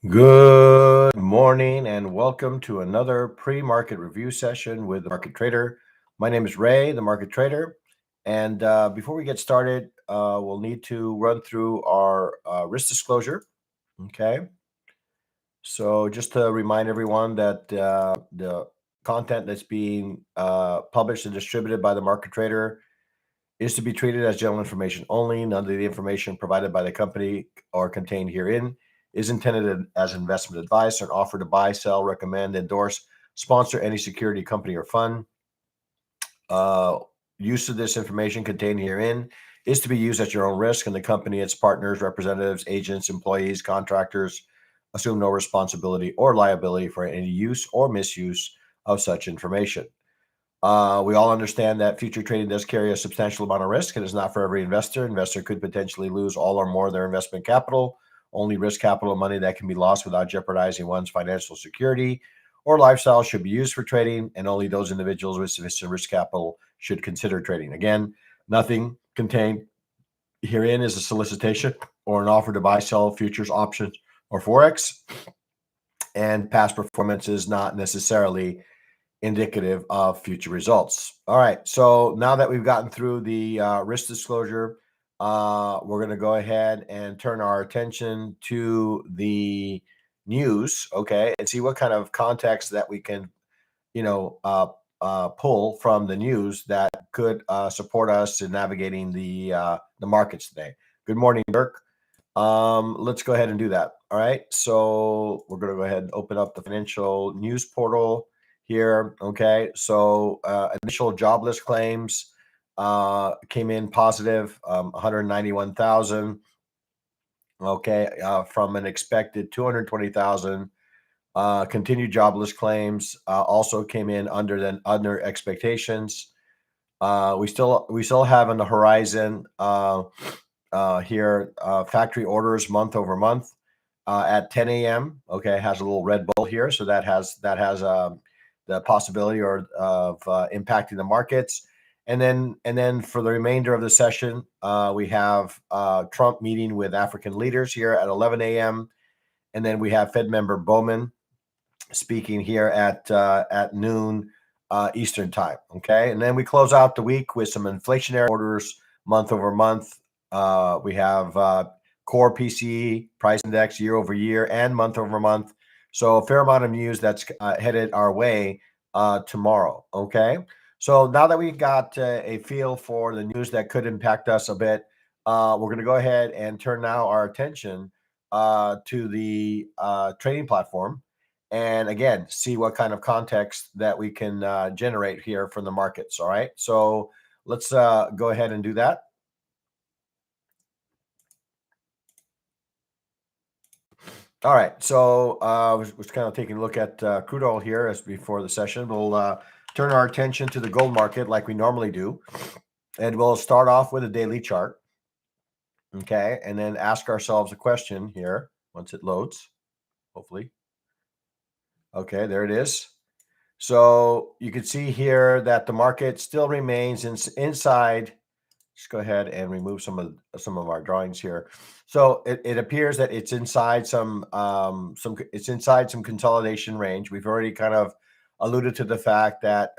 Good morning and welcome to another pre-market review session with the Market Trader. My name is Ray, the Market Trader. And before we get started, we'll need to run through our risk disclosure. Okay. So just to remind everyone that the content that's being published and distributed by the Market Trader is to be treated as general information only. None of the information provided by the company or contained herein is intended as investment advice or an offer to buy, sell, recommend, endorse, sponsor any security, company, or fund. Uh, Use of this information contained herein is to be used at your own risk, and the company, its partners, representatives, agents, employees, contractors assume no responsibility or liability for any use or misuse of such information. We all understand that future trading does carry a substantial amount of risk. It is not for every investor. Investor could potentially lose all or more of their investment capital. Only risk capital money that can be lost without jeopardizing one's financial security or lifestyle should be used for trading, and only those individuals with sufficient risk capital should consider trading. Again, nothing contained herein is a solicitation or an offer to buy, sell futures, options, or Forex, and past performance is not necessarily indicative of future results. All right. So now that we've gotten through the risk disclosure, we're going to go ahead and turn our attention to the news, okay, and see what kind of context that we can, pull from the news that could support us in navigating the markets today. Good morning, Dirk. Let's go ahead and do that. All right. So we're going to go ahead and open up the financial news portal here. Okay. So initial jobless claims came in positive, 191,000. Okay. From an expected 220,000. Continued jobless claims also came in under expectations. We still have on the horizon here factory orders month over month at 10 a.m. Okay, it has a little red bull here, so that has the possibility of impacting the markets. And then for the remainder of the session, we have Trump meeting with African leaders here at 11 a.m. And then we have Fed member Bowman speaking here at noon Eastern time. Okay, and then we close out the week with some inflationary orders month over month. We have core PCE price index year over year and month over month. So a fair amount of news that's headed our way tomorrow. Okay, so now that we've got a feel for the news that could impact us a bit, we're going to go ahead and turn now our attention to the trading platform and again see what kind of context that we can generate here from the markets. All right, so let's go ahead and do that. All right, so we're kind of taking a look at crude oil here as before the session. We'll turn our attention to the gold market like we normally do, and we'll start off with a daily chart. Okay, and then ask ourselves a question here once it loads, hopefully. Okay, there it is. So you can see here that the market still remains inside. Just go ahead and remove some of our drawings here. So it appears that it's inside some consolidation range. We've already kind of alluded to the fact that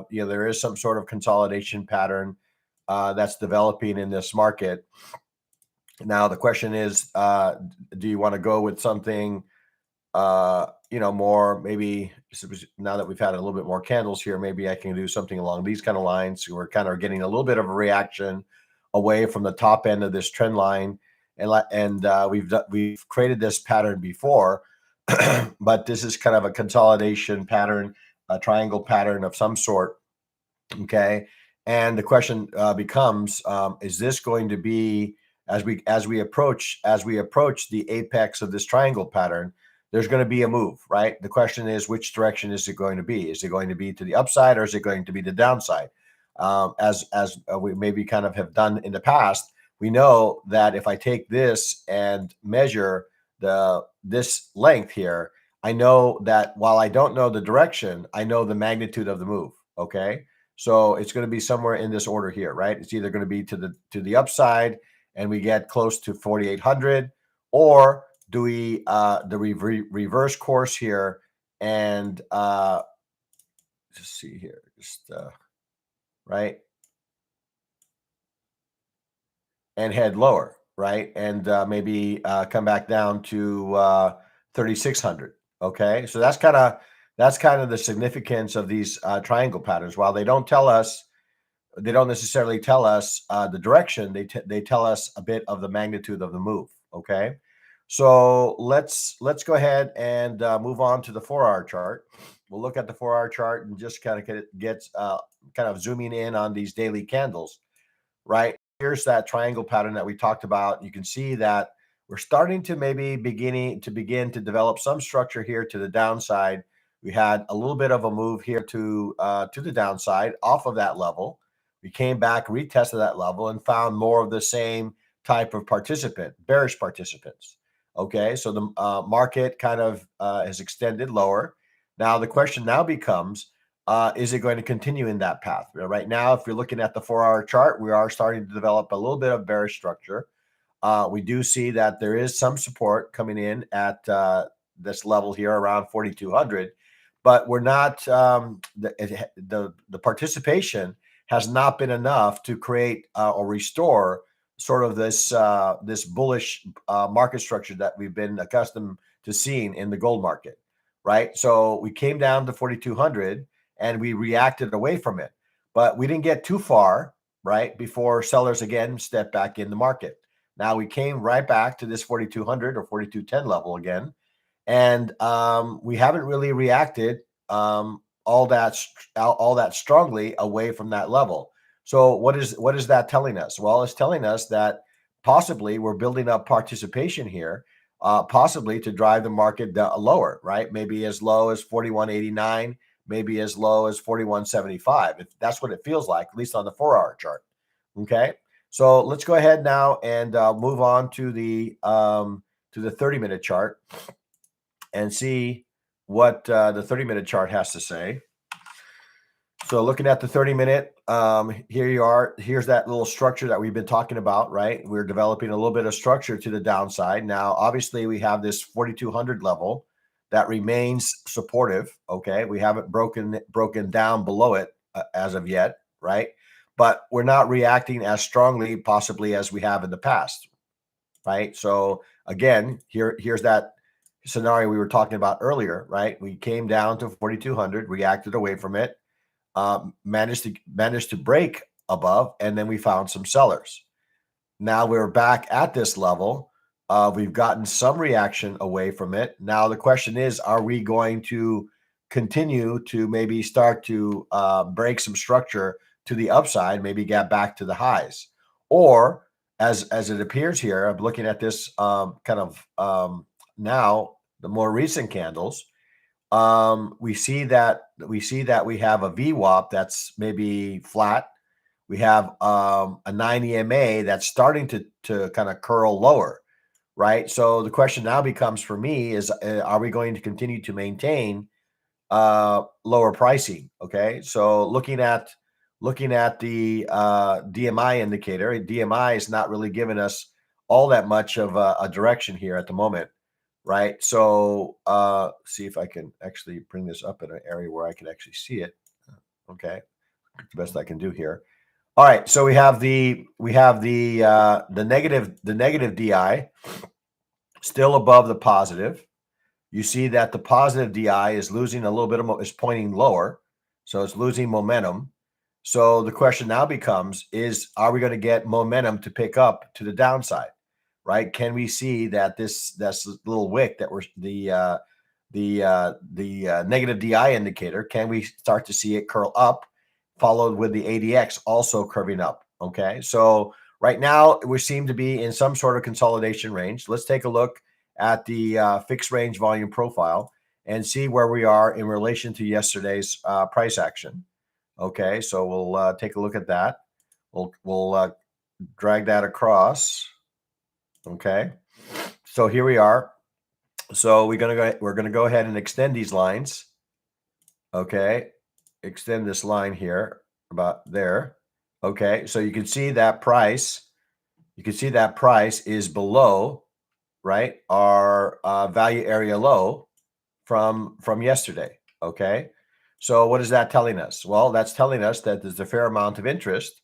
there is some sort of consolidation pattern that's developing in this market. Now the question is, do you want to go with something more maybe now that we've had a little bit more candles here, maybe I can do something along these kind of lines. We're kind of getting a little bit of a reaction away from the top end of this trend line, and we've created this pattern before, but this is kind of a consolidation pattern, a triangle pattern of some sort. Okay, and the question becomes: is this going to be as we approach the apex of this triangle pattern? There's going to be a move, right? The question is, which direction is it going to be? Is it going to be to the upside or is it going to be the downside? As we maybe kind of have done in the past, we know that if I take this and measure this length here, I know that while I don't know the direction, I know the magnitude of the move. Okay, so it's going to be somewhere in this order here, right? It's either going to be to the upside and we get close to 4,800, or do we the reverse course here and just see here, just right, and head lower, right, and maybe come back down to 3,600. Okay, so that's kind of the significance of these triangle patterns. While they don't necessarily tell us the direction. They tell us a bit of the magnitude of the move. Okay, so let's go ahead and move on to the 4-hour chart. We'll look at the 4-hour chart and just kind of get kind of zooming in on these daily candles. Right, here's that triangle pattern that we talked about. You can see that we're starting to maybe begin to develop some structure here to the downside. We had a little bit of a move here to the downside off of that level. We came back, retested that level, and found more of the same type of bearish participants. Okay, so the market kind of has extended lower. Now the question now becomes, is it going to continue in that path? Right now, if you're looking at the 4-hour chart, we are starting to develop a little bit of bearish structure. We do see that there is some support coming in at this level here around 4,200, but we're not the participation has not been enough to create or restore sort of this bullish market structure that we've been accustomed to seeing in the gold market, right? So we came down to 4,200 and we reacted away from it, but we didn't get too far, right, before sellers again stepped back in the market. Now we came right back to this 4,200 or 4,210 level again, and we haven't really reacted all that strongly away from that level. So what is that telling us? Well, it's telling us that possibly we're building up participation here, possibly to drive the market lower, right? Maybe as low as 41.89, maybe as low as 41.75. If that's what it feels like, at least on the 4-hour chart. Okay, so let's go ahead now and move on to the 30-minute chart and see what the 30-minute chart has to say. So looking at the 30-minute, here you are. Here's that little structure that we've been talking about, right? We're developing a little bit of structure to the downside. Now, obviously, we have this 4,200 level that remains supportive. Okay, we haven't broken down below it as of yet, right? But we're not reacting as strongly, possibly, as we have in the past, right? So again, here's that scenario we were talking about earlier, right? We came down to 4,200, reacted away from it, managed to break above, and then we found some sellers. Now we're back at this level. We've gotten some reaction away from it. Now the question is, are we going to continue to maybe start to break some structure to the upside, maybe get back to the highs? Or as it appears here, I'm looking at this now, the more recent candles, we see that we have a VWAP that's maybe flat. We have a 9 EMA that's starting to kind of curl lower, right? So the question now becomes for me is, are we going to continue to maintain lower pricing? Okay, so looking at the DMI indicator, DMI is not really giving us all that much of a direction here at the moment, right? So see if I can actually bring this up in an area where I can actually see it. Okay, the best I can do here. All right, so we have the negative DI still above the positive. You see that the positive DI is losing a little bit of is pointing lower, so it's losing momentum. So the question now becomes: are we going to get momentum to pick up to the downside? Right? Can we see that this little wick that we're the negative DI indicator? Can we start to see it curl up, followed with the ADX also curving up? Okay, so right now we seem to be in some sort of consolidation range. Let's take a look at the fixed range volume profile and see where we are in relation to yesterday's price action. Okay, so we'll take a look at that. We'll drag that across. Okay, so here we are. So we're gonna go ahead and extend these lines. Okay, extend this line here about there. Okay, so you can see that price. You can see that price is below, right, our value area low from yesterday. Okay, so what is that telling us? Well, that's telling us that there's a fair amount of interest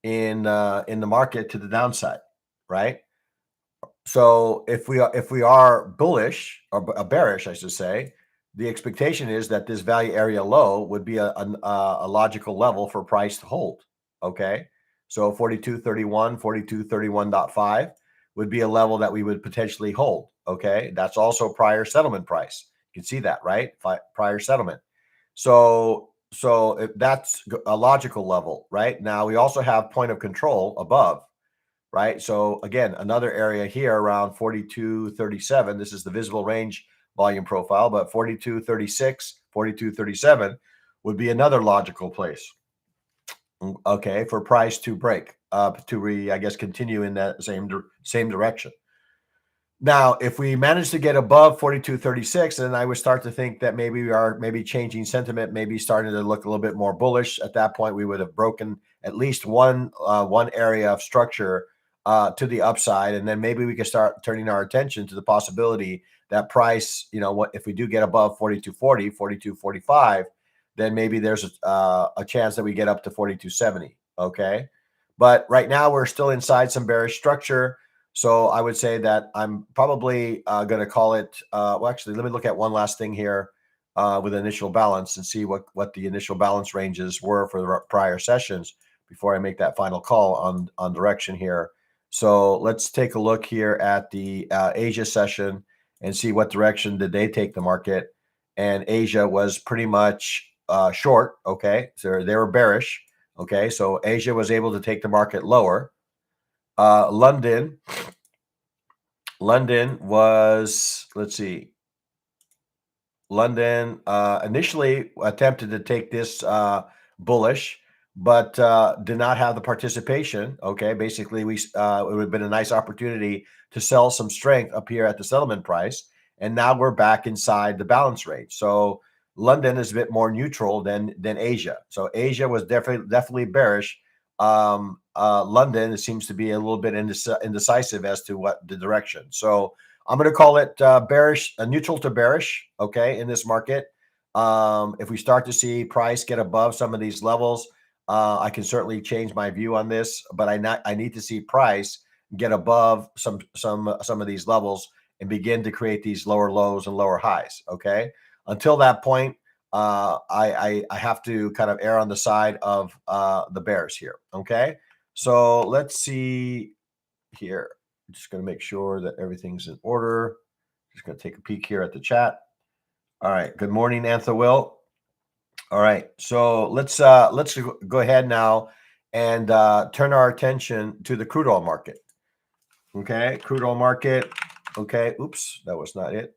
in the market to the downside, right? So if we are bullish or bearish, I should say, the expectation is that this value area low would be a logical level for price to hold. Okay, so 42.31, 42.31.5 would be a level that we would potentially hold. Okay, that's also prior settlement price. You can see that, right? Prior settlement. So if that's a logical level, right? Now we also have point of control above, right? So again, another area here around 42.37. This is the visible range volume profile, but 42.36, 42.37 would be another logical place. Okay, for price to break to I guess continue in that same direction. Now, if we manage to get above 42.36, then I would start to think that maybe we are changing sentiment, maybe starting to look a little bit more bullish. At that point, we would have broken at least one area of structure to the upside, and then maybe we could start turning our attention to the possibility that price, what if we do get above 42.40, 42.45, then maybe there's a chance that we get up to 42.70. Okay, but right now we're still inside some bearish structure. So I would say that I'm probably going to call it. Well, actually, let me look at one last thing here with initial balance and see what the initial balance ranges were for the prior sessions before I make that final call on direction here. So let's take a look here at the Asia session and see what direction did they take the market. And Asia was pretty much short. Okay, so they were bearish. Okay, so Asia was able to take the market lower. London was, let's see, London initially attempted to take this bullish, but did not have the participation. Okay, basically, it would have been a nice opportunity to sell some strength up here at the settlement price, and now we're back inside the balance range. So London is a bit more neutral than Asia. So Asia was definitely bearish. London, it seems to be a little bit indecisive as to what the direction. So I'm going to call it bearish, neutral to bearish. Okay, in this market, if we start to see price get above some of these levels, I can certainly change my view on this. But I need to see price get above some of these levels and begin to create these lower lows and lower highs. Okay, until that point, I have to kind of err on the side of the bears here. Okay, so let's see here. I'm just going to make sure that everything's in order. Just going to take a peek here at the chat. All right. Good morning, Antha Will. All right. So let's go ahead now and turn our attention to the crude oil market. Okay, crude oil market. Okay. Oops, that was not it.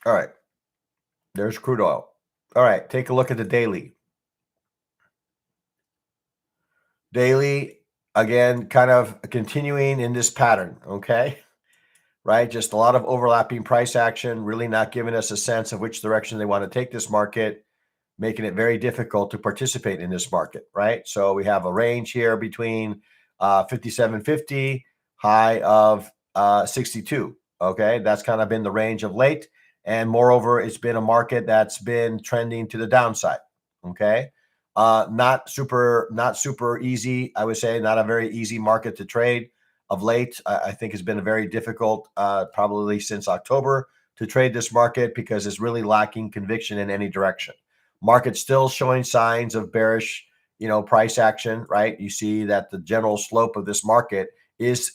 All right. There's crude oil. All right. Take a look at the daily. Daily, again, kind of continuing in this pattern. Okay. Right? Just a lot of overlapping price action, really not giving us a sense of which direction they want to take this market, making it very difficult to participate in this market, right? So we have a range here between 57.50, high of 62. Okay, that's kind of been the range of late. And moreover, it's been a market that's been trending to the downside. Okay. Not super easy. I would say not a very easy market to trade of late. I think has been a very difficult, probably since October, to trade this market because it's really lacking conviction in any direction. Market still showing signs of bearish, price action, right? You see that the general slope of this market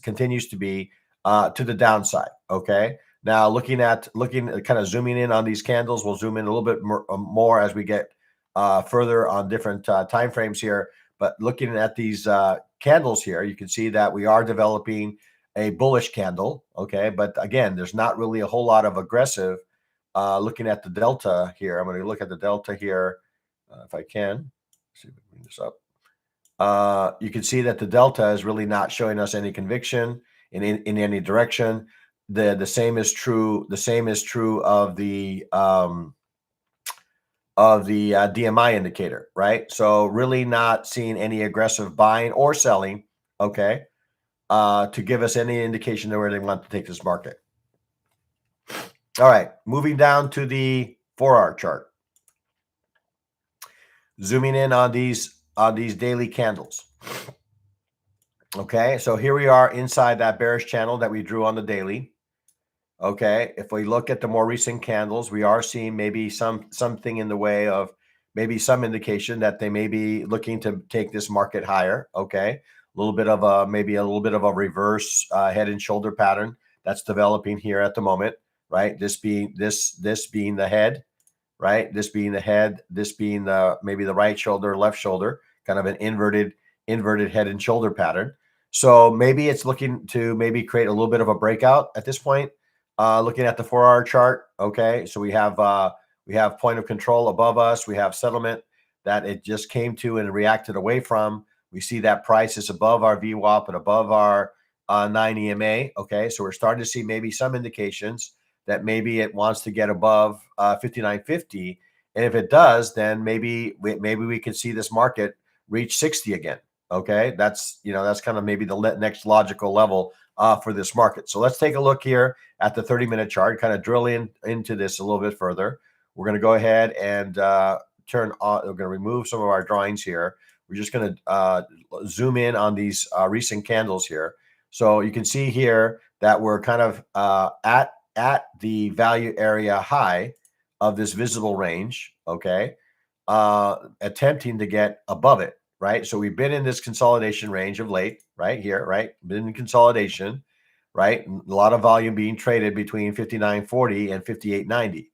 continues to be to the downside. Okay. Now looking kind of zooming in on these candles, we'll zoom in a little bit more as we get further on different time frames here. But looking at these candles here, you can see that we are developing a bullish candle. Okay, but again, there's not really a whole lot of aggressive. Looking at the delta here, I'm going to look at the delta here if I can. Let's see if I can bring this up. You can see that the delta is really not showing us any conviction in any direction. The same is true. The same is true of the DMI indicator, right? So really not seeing any aggressive buying or selling okay, to give us any indication of where they want to take this market. All right, moving down to the 4-hour chart. Zooming in on these daily candles. Okay, so here we are inside that bearish channel that we drew on the daily. Okay, if we look at the more recent candles, we are seeing maybe something in the way of maybe some indication that they may be looking to take this market higher. Okay, a little bit of a maybe a little bit of a reverse head and shoulder pattern that's developing here at the moment, right? This being the head, right? This being the head, this being the maybe the right shoulder, left shoulder, kind of an inverted head and shoulder pattern. So maybe it's looking to maybe create a little bit of a breakout at this point. Looking at the 4-hour chart, okay, so we have point of control above us. We have settlement that it just came to and reacted away from. We see that price is above our VWAP and above our 9 EMA. Okay, so we're starting to see maybe some indications that maybe it wants to get above 59.50, and if it does, then maybe we could see this market reach 60 again. Okay, that's kind of maybe the next logical level for this market. So let's take a look here at the 30-minute chart, kind of drill into this a little bit further. We're going to go ahead and turn on. We're going to remove some of our drawings here. We're just going to zoom in on these recent candles here. So you can see here that we're kind of at the value area high of this visible range, okay, attempting to get above it, right? So we've been in this consolidation range of late, right here, right? Been in consolidation, right? A lot of volume being traded between 59.40 and 58.90.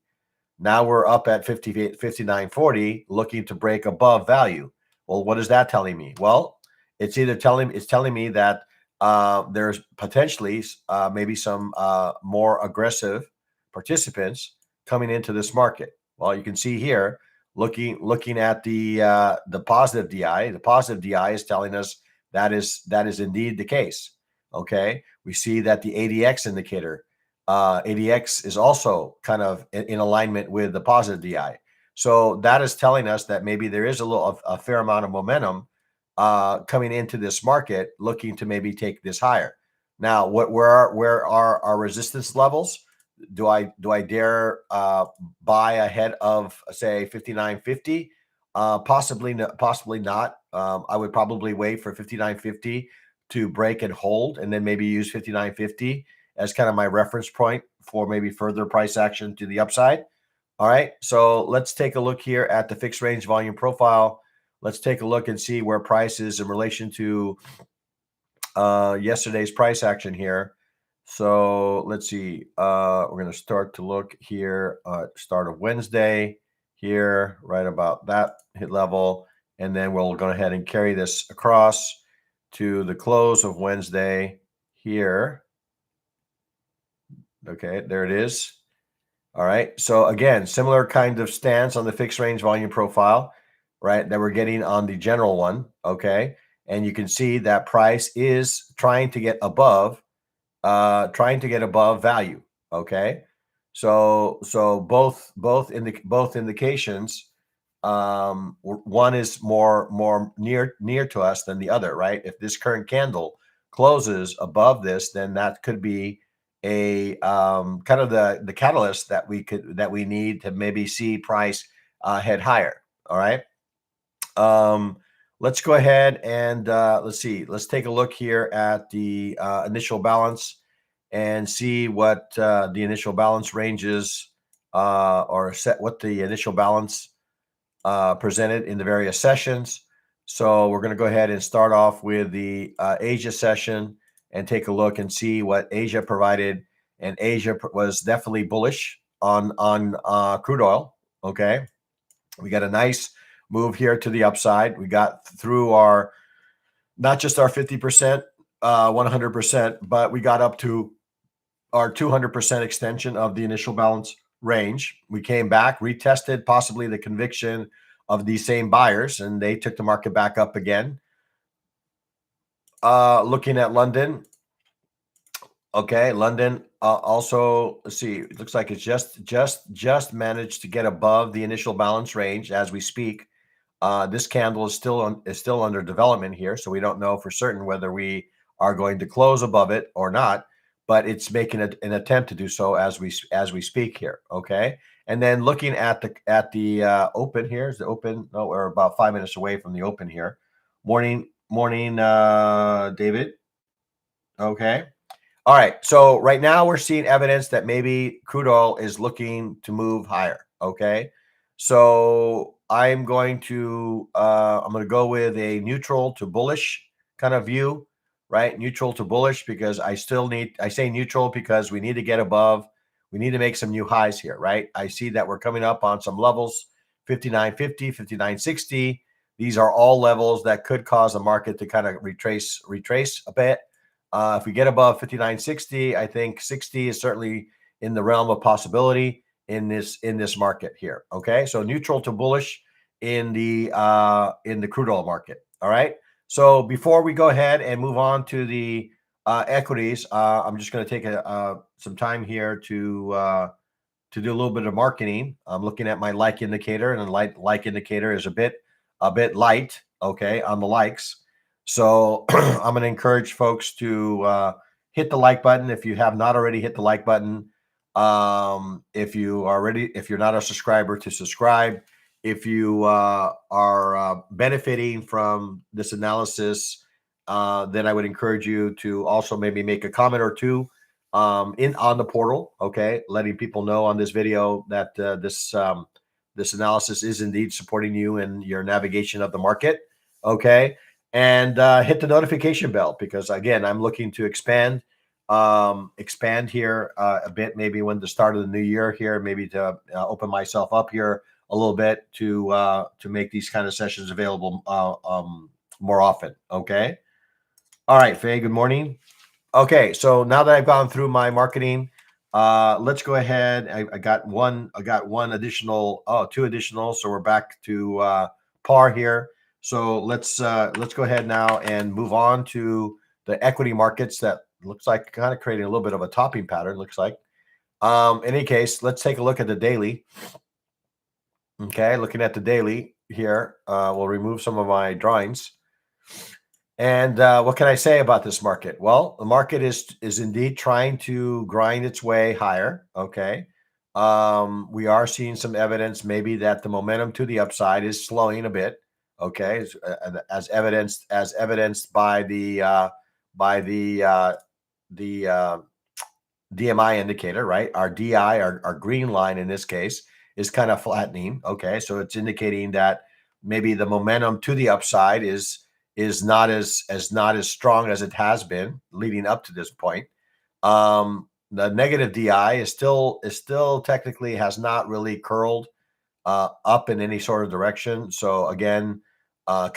Now we're up at 59.40, looking to break above value. Well, what is that telling me? Well, it's telling me that there's potentially maybe some more aggressive participants coming into this market. Well, you can see here, looking at the positive DI. The positive DI is telling us that is indeed the case. Okay, we see that the ADX indicator, ADX is also kind of in alignment with the positive DI. So that is telling us that maybe there is a fair amount of momentum coming into this market, looking to maybe take this higher. Now, where are our resistance levels? Do I dare buy ahead of, say, 59.50? Possibly not. I would probably wait for 59.50 to break and hold, and then maybe use 59.50 as kind of my reference point for maybe further price action to the upside. All right, so let's take a look here at the fixed range volume profile. Let's take a look and see where price is in relation to yesterday's price action here. So let's see. We're going to start to look here. Start of Wednesday here, right about that hit level, and then we'll go ahead and carry this across to the close of Wednesday here. Okay, there it is. All right. So again, similar kind of stance on the fixed range volume profile, right, that we're getting on the general one. Okay. And you can see that price is trying to get above value. Okay. So both indications, one is more near to us than the other, right? If this current candle closes above this, then that could be a kind of the catalyst that we need to maybe see price head higher. All right. Let's go ahead and let's see. Let's take a look here at the initial balance and see what the initial balance ranges or set what the initial balance presented in the various sessions. So we're going to go ahead and start off with the Asia session and take a look and see what Asia provided. And Asia was definitely bullish on crude oil. Okay, we got a nice move here to the upside. We got through our not just our 50%, 100%, but we got up to our 200% extension of the initial balance range. We came back, retested possibly the conviction of these same buyers, and they took the market back up again. Looking at London. Okay, London also, let's see, it looks like it's just managed to get above the initial balance range as we speak. This candle is still under development here, so we don't know for certain whether we are going to close above it or not. But it's making an attempt to do so as we speak here. Okay, and then looking at the open here is the open. No, we're about 5 minutes away from the open here. Morning, David. Okay. All right. So right now we're seeing evidence that maybe crude oil is looking to move higher. Okay. So I'm going to go with a neutral to bullish kind of view, right? Neutral to bullish, because I say neutral because we need to get above. We need to make some new highs here, right? I see that we're coming up on some levels, 59.50, 59.60. These are all levels that could cause the market to kind of retrace a bit. If we get above 59.60, I think 60 is certainly in the realm of possibility in this market here. Okay, so neutral to bullish in the crude oil market. All right. So before we go ahead and move on to the equities, I'm just going to take some time here to do a little bit of marketing. I'm looking at my like indicator, and the like indicator is a bit light. Okay, on the likes. So I'm going to encourage folks to hit the like button if you have not already hit the like button. If you're not a subscriber, to subscribe. If you are benefiting from this analysis, then I would encourage you to also maybe make a comment or two on the portal. Okay, letting people know on this video that this analysis is indeed supporting you in your navigation of the market. Okay. And hit the notification bell, because again, I'm looking to expand here a bit, maybe when the start of the new year here, maybe to open myself up here a little bit to make these kind of sessions available more often. Okay. All right, Faye, good morning. Okay, so now that I've gone through my marketing, let's go ahead. I got one additional, two additional, so we're back to par here. So let's go ahead now and move on to the equity markets. That looks like kind of creating a little bit of a topping pattern, looks like. In any case, let's take a look at the daily. Okay, looking at the daily here, we'll remove some of my drawings. And what can I say about this market? Well, the market is indeed trying to grind its way higher. Okay. We are seeing some evidence maybe that the momentum to the upside is slowing a bit. Okay, as evidenced by the DMI indicator, right? Our DI, our green line in this case, is kind of flattening. Okay, so it's indicating that maybe the momentum to the upside is not as strong as it has been leading up to this point. The negative DI is still technically has not really curled up in any sort of direction. So again, I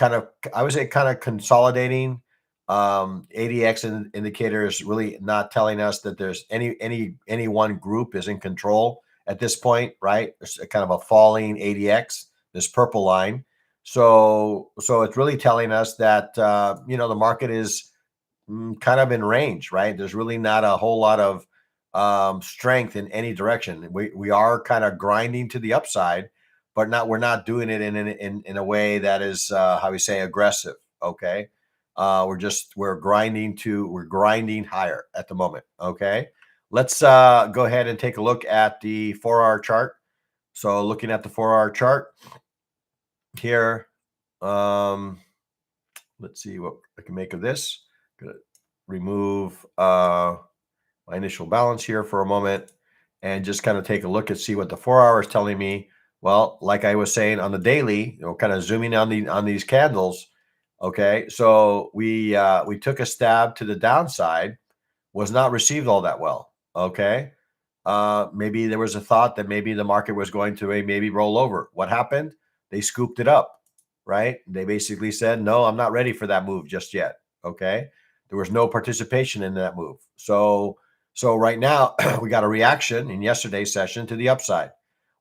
would say kind of consolidating. ADX indicator is really not telling us that there's any one group is in control at this point, right? There's kind of a falling ADX, this purple line. So it's really telling us that the market is kind of in range, right? There's really not a whole lot of strength in any direction. We are kind of grinding to the upside, but we're not doing it in a way that is how we say aggressive. Okay, we're grinding higher at the moment. Okay, let's go ahead and take a look at the 4-hour chart. So looking at the 4-hour chart here, let's see what I can make of this. Gonna remove my initial balance here for a moment and just kind of take a look and see what the 4-hour is telling me. Well, like I was saying on the daily, kind of zooming on these candles. Okay, so we took a stab to the downside, was not received all that well. Okay, maybe there was a thought that maybe the market was going to maybe roll over. What happened? They scooped it up, right? They basically said, no, I'm not ready for that move just yet. Okay, there was no participation in that move. So right now we got a reaction in yesterday's session to the upside.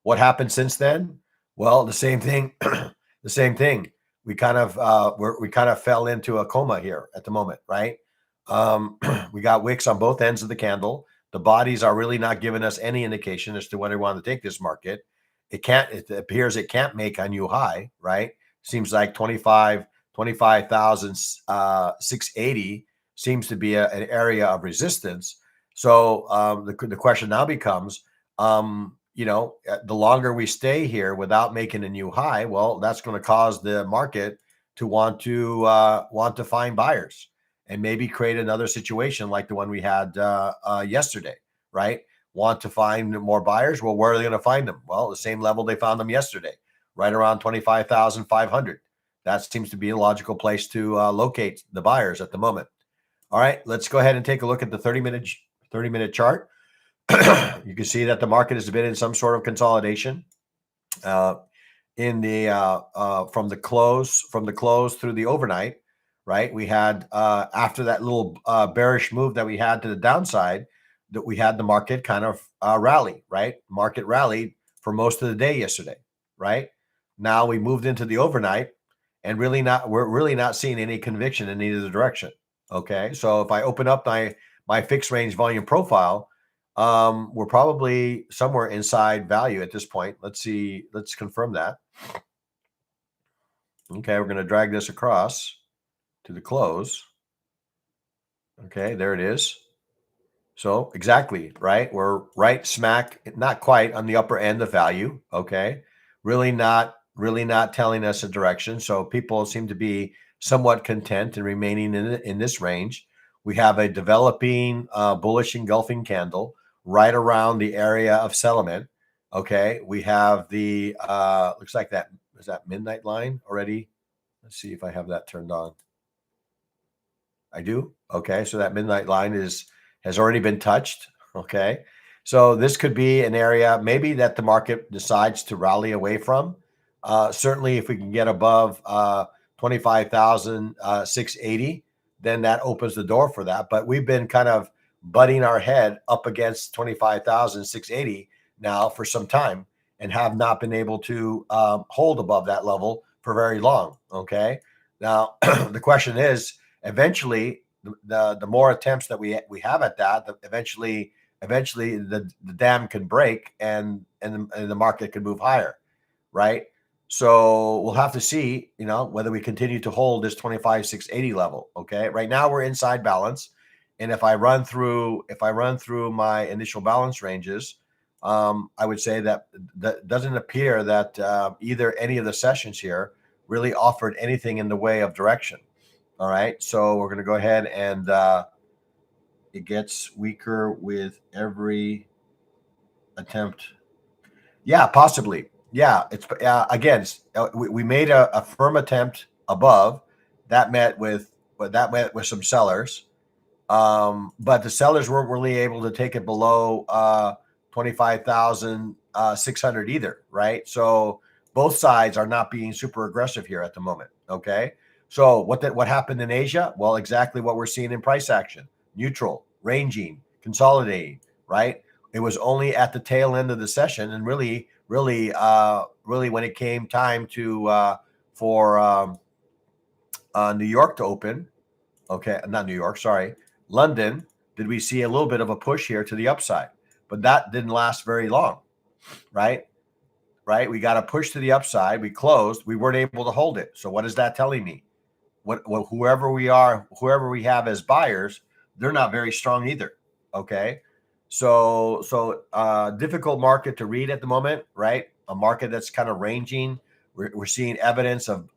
What happened since then? Well, the same thing. The same thing. We kind of fell into a coma here at the moment, right? We got wicks on both ends of the candle. The bodies are really not giving us any indication as to when they want to take this market. It appears it can't make a new high, right? Seems like 25,680 seems to be an area of resistance. So the question now becomes, the longer we stay here without making a new high, well, that's going to cause the market to want to find buyers and maybe create another situation like the one we had yesterday, right? Want to find more buyers? Well, where are they going to find them? Well, the same level they found them yesterday, right around 25,500. That seems to be a logical place to locate the buyers at the moment. All right, let's go ahead and take a look at the 30-minute chart. You can see that the market has been in some sort of consolidation in the from the close through the overnight, right? We had after that little bearish move that we had to the downside, that we had the market kind of rally, right? Market rallied for most of the day yesterday, right? Now we moved into the overnight, and we're really not seeing any conviction in either direction. Okay, so if I open up my fixed range volume profile, we're probably somewhere inside value at this point. Let's see. Let's confirm that. Okay, we're going to drag this across to the close. Okay, there it is. So exactly, right? We're right smack, not quite on the upper end of value. Okay, really not telling us a direction. So people seem to be somewhat content and remaining in this range. We have a developing bullish engulfing candle right around the area of settlement. Okay, we have the looks like that is that midnight line already. Let's see if I have that turned on. I do. Okay, so that midnight line has already been touched. Okay, so this could be an area maybe that the market decides to rally away from. Certainly, if we can get above 25,680, then that opens the door for that. But we've been kind of butting our head up against 25,680 now for some time and have not been able to hold above that level for very long. Okay, now the question is, eventually the more attempts that we have at that, eventually the dam can break and the market can move higher, right? So we'll have to see, whether we continue to hold this 25,680 level. Okay, right now we're inside balance, and if I run through my initial balance ranges, I would say that doesn't appear that either any of the sessions here really offered anything in the way of direction. All right, so we're going to go ahead and it gets weaker with every attempt. Yeah, possibly. Yeah, it's again. We made a firm attempt above that met with some sellers, but the sellers weren't really able to take it below 25,600 either, right? So both sides are not being super aggressive here at the moment. Okay. So what happened in Asia? Well, exactly what we're seeing in price action: neutral, ranging, consolidating. Right. It was only at the tail end of the session, and really, when it came time to for New York to open. Okay, not New York. Sorry, London. Did we see a little bit of a push here to the upside? But that didn't last very long. Right. Right. We got a push to the upside. We closed. We weren't able to hold it. So what is that telling me? Whoever we have as buyers, they're not very strong either. Okay, so difficult market to read at the moment, right? A market that's kind of ranging. We're seeing evidence of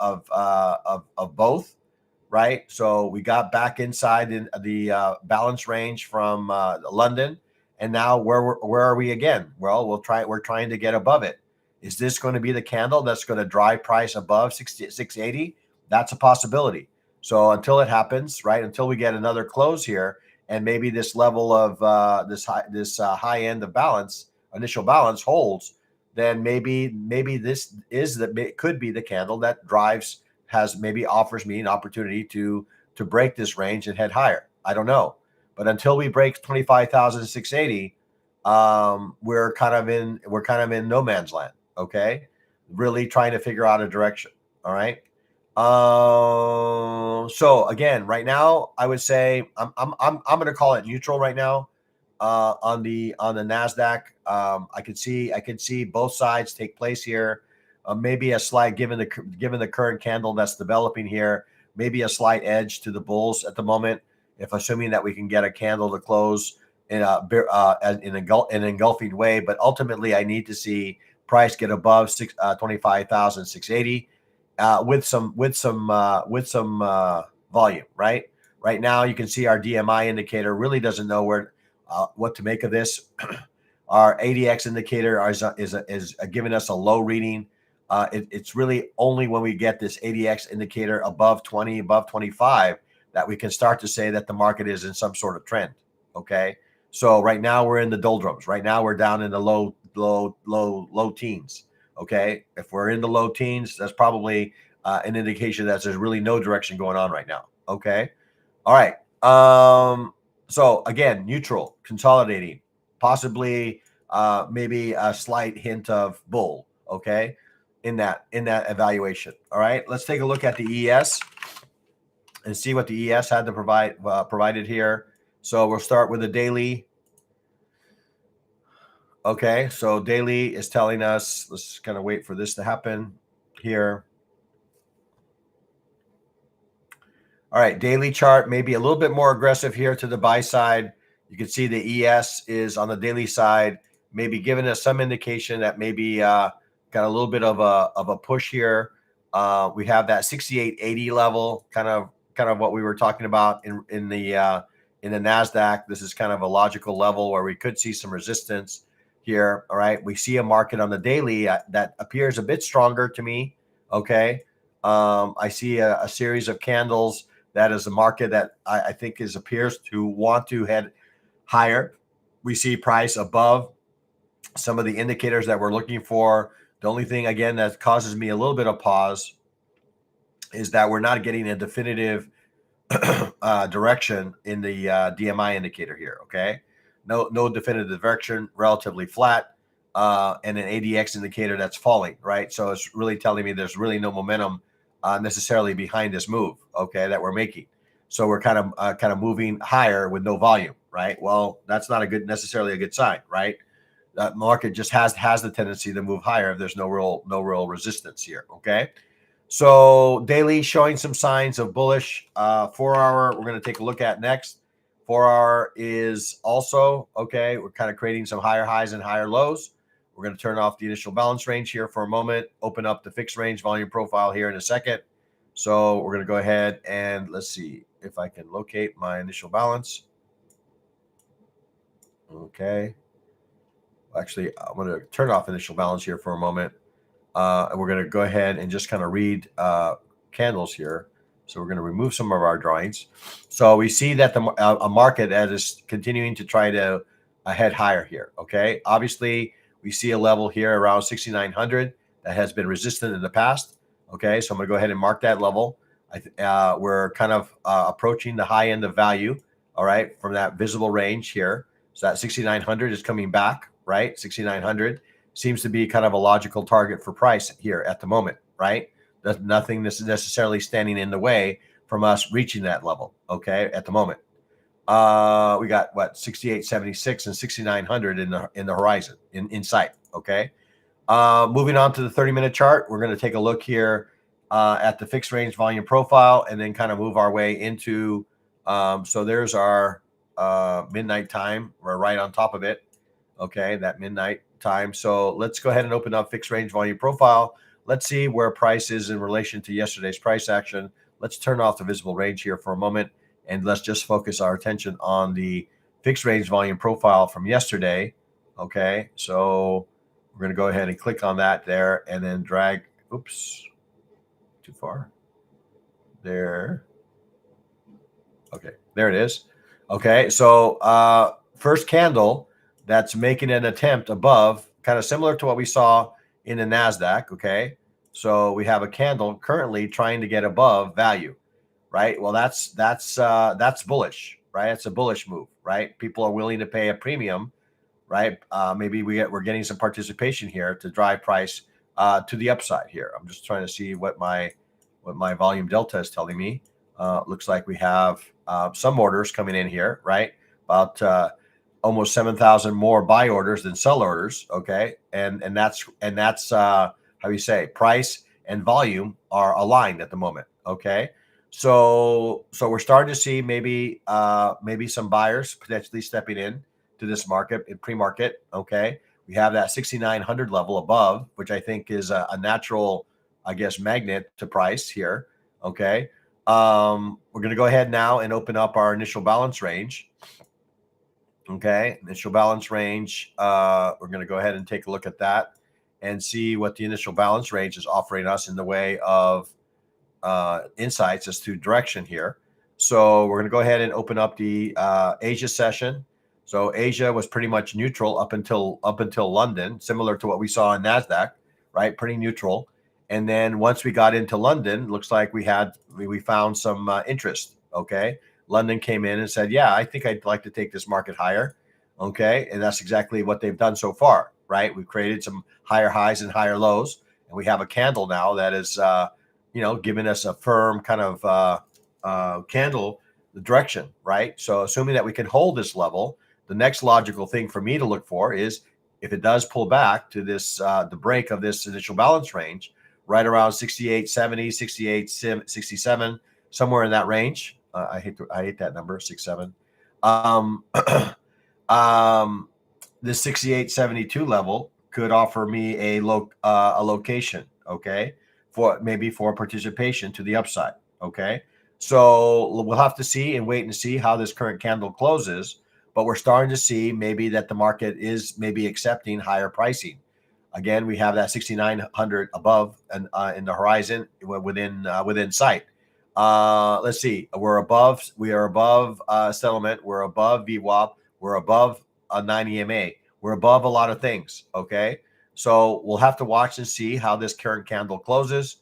both, right? So we got back inside in the balance range from London, and now where are we again? Well, we're trying to get above it. Is this going to be the candle that's going to drive price above 680? That's a possibility. So until it happens, right? Until we get another close here, and maybe this level of this high end of balance, initial balance holds, then maybe this could be the candle that offers me an opportunity to break this range and head higher. I don't know, but until we break 25,680, we're kind of in no man's land. Okay, really trying to figure out a direction. All right. So again, right now, I would say I'm going to call it neutral right now. On the Nasdaq, I could see both sides take place here. maybe a slight, given the current candle that's developing here, maybe a slight edge to the bulls at the moment. If assuming that we can get a candle to close in an engulfing way, but ultimately I need to see price get above 25,680 with some volume. Right now, you can see our DMI indicator really doesn't know what to make of this. Our ADX indicator is giving us a low reading. It's really only when we get this ADX indicator above 20, above 25, that we can start to say that the market is in some sort of trend. Okay. So right now we're in the doldrums. Right now we're down in the low teens. Okay. If we're in the low teens, that's probably an indication that there's really no direction going on right now. Okay. All right. So again, neutral, consolidating, possibly maybe a slight hint of bull. Okay. In that evaluation. All right. Let's take a look at the ES and see what the ES had to provided here. So we'll start with the daily. Okay, so daily is telling us, let's kind of wait for this to happen here. All right, daily chart, maybe a little bit more aggressive here to the buy side. You can see the ES is on the daily side, maybe giving us some indication that maybe got a little bit of a push here. We have that 6880 level, kind of what we were talking about in the NASDAQ. This is kind of a logical level where we could see some resistance here. All right, we see a market on the daily that appears a bit stronger to me. Okay, I see a series of candles that is a market that I think appears to want to head higher. We see price above some of the indicators that we're looking for. The only thing, again, that causes me a little bit of pause is that we're not getting a definitive direction in the DMI indicator here. Okay, no definitive direction, relatively flat, and an ADX indicator that's falling. Right, so it's really telling me there's really no momentum necessarily behind this move. Okay, that we're making. So we're kind of moving higher with no volume. Right. Well, that's not necessarily a good sign. Right. That market just has the tendency to move higher if there's no real resistance here. Okay. So daily showing some signs of bullish. 4 hour we're going to take a look at next. 4 hour is also okay. We're kind of creating some higher highs and higher lows. We're going to turn off the initial balance range here for a moment, open up the fixed range volume profile here in a second. So we're going to go ahead and let's see if I can locate my initial balance. Okay. Actually, I'm going to turn off initial balance here for a moment. And we're going to go ahead and just kind of read candles here. So we're going to remove some of our drawings. So we see that a market that is continuing to try to head higher here. Okay. Obviously, we see a level here around 6,900 that has been resistant in the past. Okay. So I'm going to go ahead and mark that level. We're kind of approaching the high end of value. All right. From that visible range here. So that 6,900 is coming back. Right. 6,900 seems to be kind of a logical target for price here at the moment. Right. There's nothing necessarily standing in the way from us reaching that level. Okay. At the moment. We got what 68.76 and 6,900 in the horizon in sight. Okay. Moving on to the 30-minute chart, we're going to take a look here at the fixed range volume profile and then kind of move our way into. So there's our midnight time. We're right on top of it. Okay, that midnight time. So let's go ahead and open up fixed range volume profile. Let's see where price is in relation to yesterday's price action. Let's turn off the visible range here for a moment. And let's just focus our attention on the fixed range volume profile from yesterday. Okay, so we're going to go ahead and click on that there and then drag. Oops, too far. There. Okay, there it is. Okay, so first candle that's making an attempt above, kind of similar to what we saw in the NASDAQ. Okay, so we have a candle currently trying to get above value. Right. Well, that's bullish, right? It's a bullish move, right? People are willing to pay a premium, right? Maybe we're getting some participation here to drive price to the upside here. I'm just trying to see what my volume delta is telling me. Looks like we have some orders coming in here, right? About almost 7,000 more buy orders than sell orders. Okay, and that's how you say, price and volume are aligned at the moment. Okay. So we're starting to see maybe some buyers potentially stepping in to this market in pre-market. Okay. We have that 6,900 level above, which I think is a natural, I guess, magnet to price here. Okay. We're going to go ahead now and open up our initial balance range. Okay, initial balance range. We're going to go ahead and take a look at that and see what the initial balance range is offering us in the way of insights as to direction here. So we're going to go ahead and open up the Asia session. So Asia was pretty much neutral up until London, similar to what we saw in Nasdaq, right? Pretty neutral. And then once we got into London, looks like we found some interest. Okay, London came in and said, "Yeah, I think I'd like to take this market higher." Okay, and that's exactly what they've done so far, right? We've created some higher highs and higher lows, and we have a candle now that is, giving us a firm kind of candle direction, right? So assuming that we can hold this level, the next logical thing for me to look for is if it does pull back to this, the break of this initial balance range, right around 68.70, 68.67, somewhere in that range. I hate that number, 67. This 68.72 level could offer me a location, okay, for participation to the upside, okay. So we'll have to see and wait and see how this current candle closes, but we're starting to see maybe that the market is maybe accepting higher pricing. Again, we have that 6,900 above and in the horizon within sight. Let's see. We are above settlement. We're above VWAP. We're above 9 EMA. We're above a lot of things. Okay. So we'll have to watch and see how this current candle closes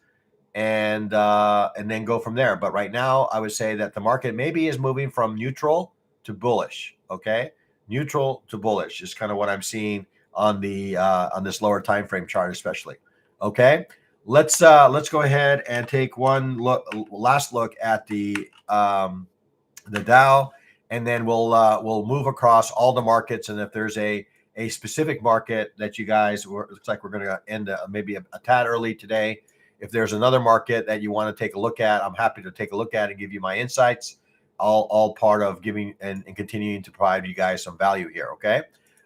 and then go from there. But right now, I would say that the market maybe is moving from neutral to bullish. Okay. Neutral to bullish is kind of what I'm seeing on this lower time frame chart, especially. Okay, let's go ahead and take last look at the Dow, and then we'll move across all the markets. And if there's a specific market that you guys looks like we're going to end maybe a tad early today. If there's another market that you want to take a look at, I'm happy to take a look at and give you my insights. All part of giving and continuing to provide you guys some value here. Okay,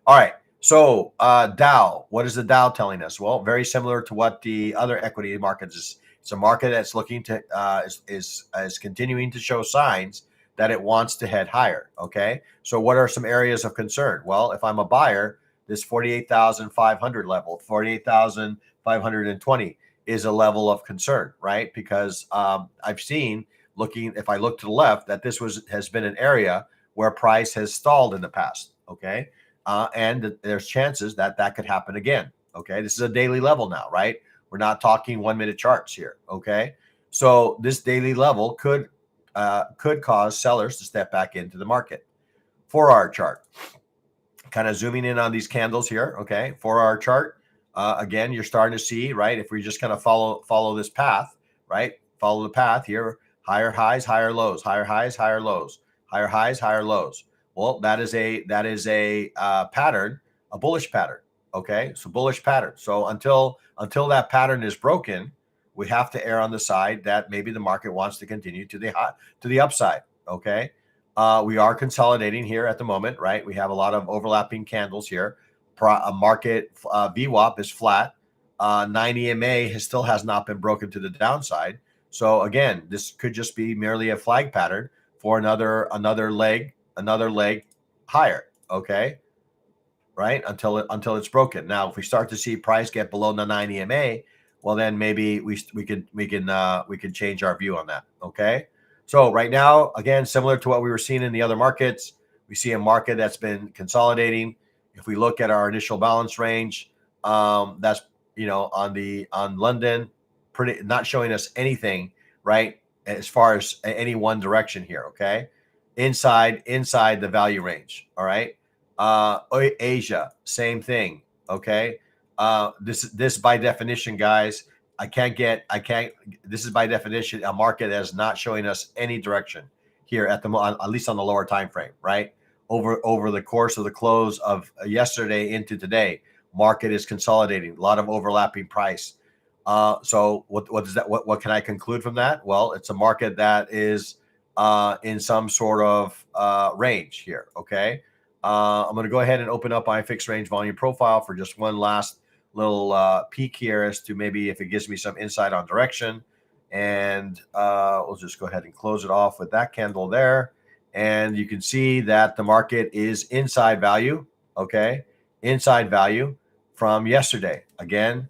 all right. So Dow, what is the Dow telling us? Well, very similar to what the other equity markets is. It's a market that's looking to is continuing to show signs that it wants to head higher. Okay, so what are some areas of concern? Well, if I'm a buyer, this 48,500 level, 48,520 is a level of concern, right? Because I've seen if I look to the left, that this has been an area where price has stalled in the past. Okay. And there's chances that could happen again. Okay, this is a daily level now, right? We're not talking 1 minute charts here. Okay, so this daily level could cause sellers to step back into the market. 4-hour chart, kind of zooming in on these candles here. Okay, 4-hour chart. Again, you're starting to see, right? If we just kind of follow this path, right? Follow the path here. Higher highs, higher lows. Higher highs, higher lows. Higher highs, higher lows. Well, that is a pattern, a bullish pattern. Okay, so bullish pattern. So until that pattern is broken, we have to err on the side that maybe the market wants to continue to the upside. Okay, we are consolidating here at the moment, right? We have a lot of overlapping candles here. Market VWAP is flat. 9 EMA still has not been broken to the downside. So again, this could just be merely a flag pattern for another leg higher. Okay, right, until it's broken. Now if we start to see price get below the 9 EMA, well then maybe we can change our view on that. Okay, so right now, again, similar to what we were seeing in the other markets, we see a market that's been consolidating. If we look at our initial balance range, that's on London, pretty not showing us anything, right, as far as any one direction here. Okay, inside the value range. All right. Asia, same thing. Okay. This by definition, guys, this is by definition a market that is not showing us any direction here at least on the lower time frame, right? Over the course of the close of yesterday into today, market is consolidating, a lot of overlapping price. So what does that, what can I conclude from that? Well, it's a market that is in some sort of range here. Okay. I'm going to go ahead and open up my fixed range volume profile for just one last little peek here as to maybe if it gives me some insight on direction. And we'll just go ahead and close it off with that candle there. And you can see that the market is inside value. Okay. Inside value from yesterday. Again,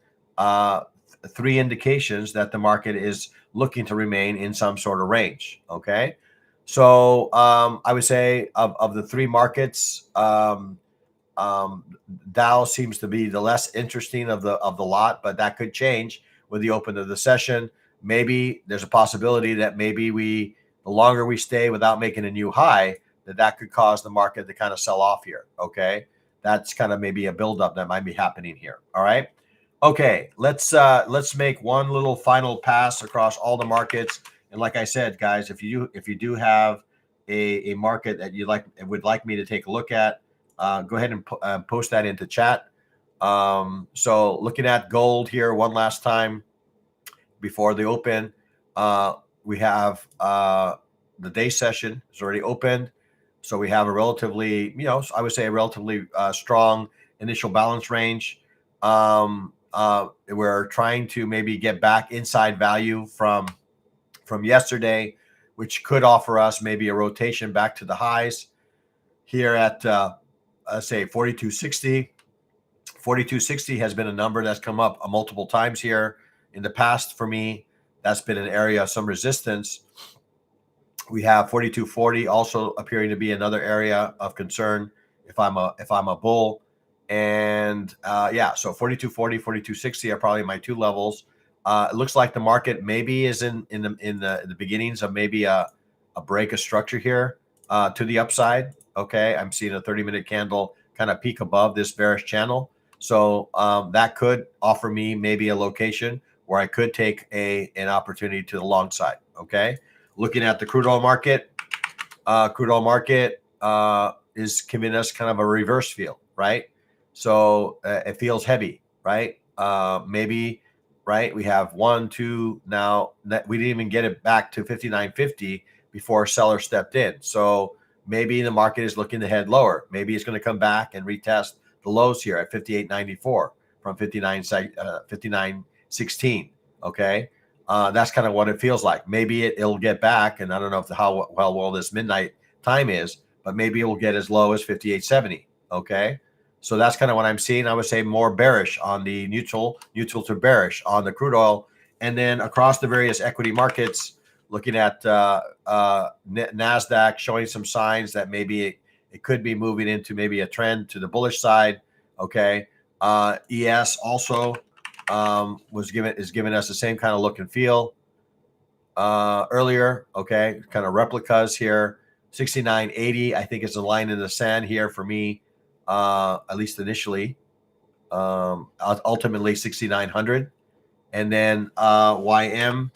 three indications that the market is looking to remain in some sort of range. Okay. So I would say of the three markets, Dow seems to be the less interesting of the lot, but that could change with the open of the session. Maybe there's a possibility that maybe the longer we stay without making a new high, that could cause the market to kind of sell off here. Okay, that's kind of maybe a buildup that might be happening here. All right. Okay, let's make one little final pass across all the markets. And like I said, guys, if you do have a market that you would like me to take a look at, go ahead and post that into chat. So looking at gold here one last time before the open, we have the day session is already opened. So we have a relatively, I would say a relatively strong initial balance range. We're trying to maybe get back inside value from yesterday, which could offer us maybe a rotation back to the highs here at say 4260. 4260 has been a number that's come up multiple times here in the past for me. That's been an area of some resistance. We have 4240 also appearing to be another area of concern if I'm a bull. And yeah, so 4240, 4260 are probably my two levels. It looks like the market maybe is in the beginnings of maybe a break of structure here to the upside. Okay, I'm seeing a 30-minute candle kind of peak above this bearish channel. So that could offer me maybe a location where I could take an opportunity to the long side. Okay, looking at the crude oil market, is giving us kind of a reverse feel, right? So it feels heavy, right? Maybe, right? We have 1, 2 now. We didn't even get it back to 59.50 before seller stepped in. So maybe the market is looking to head lower. Maybe it's going to come back and retest the lows here at 58.94 from 59.16. Okay, that's kind of what it feels like. Maybe it'll get back, and I don't know how well this midnight time is, but maybe it will get as low as 58.70. Okay. So that's kind of what I'm seeing. I would say more bearish on the neutral to bearish on the crude oil. And then across the various equity markets, looking at NASDAQ showing some signs that maybe it could be moving into maybe a trend to the bullish side. Okay. ES also is giving us the same kind of look and feel earlier. Okay. Kind of replicas here. 69.80, I think, is a line in the sand here for me. At least initially, ultimately 6,900, and then YM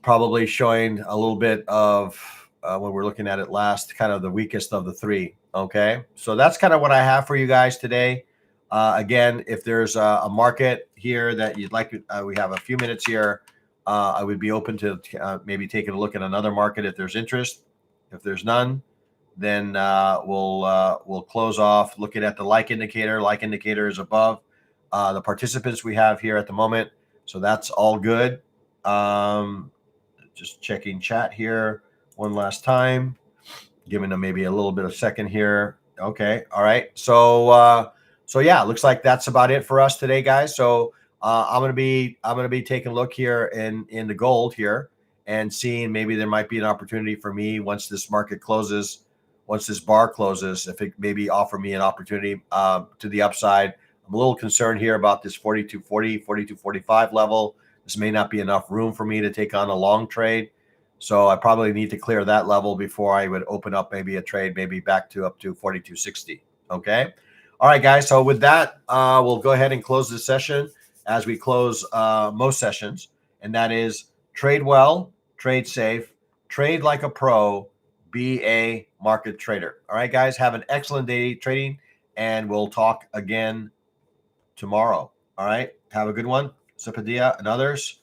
probably showing a little bit of when we're looking at it last, kind of the weakest of the three. Okay, so that's kind of what I have for you guys today. Again, if there's a market here that you'd like to, we have a few minutes here. I would be open to maybe taking a look at another market if there's interest. If there's none, then we'll close off looking at the like indicator. Like indicator is above the participants we have here at the moment, so that's all good. Just checking chat here one last time, giving them maybe a little bit of second here. Okay, all right. So yeah, looks like that's about it for us today, guys. So I'm gonna be taking a look here in the gold here and seeing maybe there might be an opportunity for me once this market closes. Once this bar closes, if it maybe offer me an opportunity to the upside. I'm a little concerned here about this 42.40, 42.45 level. This may not be enough room for me to take on a long trade. So I probably need to clear that level before I would open up maybe a trade, maybe back to up to 42.60. Okay. All right, guys. So with that, we'll go ahead and close this session as we close most sessions. And that is trade well, trade safe, trade like a pro, be a market trader. All right, guys, have an excellent day trading, and we'll talk again tomorrow. All right. Have a good one. Zapadia and others.